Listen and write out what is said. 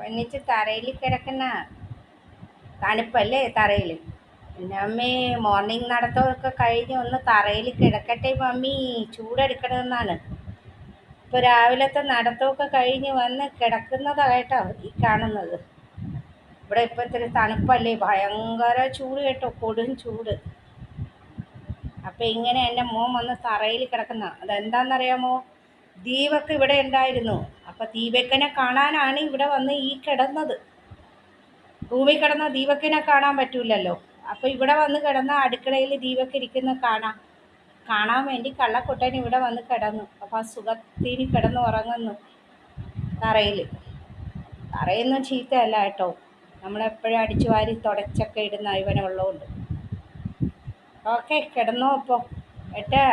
എന്നിട്ട് തറയിൽ കിടക്കുന്ന തണുപ്പല്ലേ തറയിൽ. പിന്നെ അമ്മേ മോർണിംഗ് നടത്തമൊക്കെ കഴിഞ്ഞ് ഒന്ന് തറയിൽ കിടക്കട്ടെ മമ്മി, ചൂടെടുക്കണമെന്നാണ്. ഇപ്പോൾ രാവിലത്തെ നടത്തമൊക്കെ കഴിഞ്ഞ് വന്ന് കിടക്കുന്നതായിട്ടോ ഈ കാണുന്നത്. ഇവിടെ ഇപ്പോൾ ഇത്തിരി തണുപ്പല്ലേ, ഭയങ്കര ചൂട് കേട്ടോ, കൊടും ചൂട്. അപ്പം ഇങ്ങനെ എൻ്റെ മോൻ വന്ന് തറയിൽ കിടക്കുന്ന അതെന്താണെന്നറിയാമോ? ദീപക്ക് ഇവിടെ ഉണ്ടായിരുന്നു. അപ്പം ദീപക്കിനെ കാണാനാണ് ഇവിടെ വന്ന് ഈ കിടന്നത്. റൂമിൽ കിടന്ന ദീപക്കിനെ കാണാൻ പറ്റൂലല്ലോ. അപ്പോൾ ഇവിടെ വന്ന് കിടന്ന അടുക്കളയിൽ ദീപക്ക് ഇരിക്കുന്ന കാണാൻ വേണ്ടി കള്ളക്കുട്ടൻ ഇവിടെ വന്ന് കിടന്നു. അപ്പോൾ ആ സുഖത്തിന് കിടന്ന് ഉറങ്ങുന്നു തറയിൽ. തറയൊന്നും ചീത്തയല്ല കേട്ടോ, നമ്മളെപ്പോഴും അടിച്ചു വാരി തുടച്ചൊക്കെ ഇടുന്ന ഇവനുള്ളതുകൊണ്ട്. ഓക്കെ, കിടന്നോ അപ്പോൾ കേട്ടാ.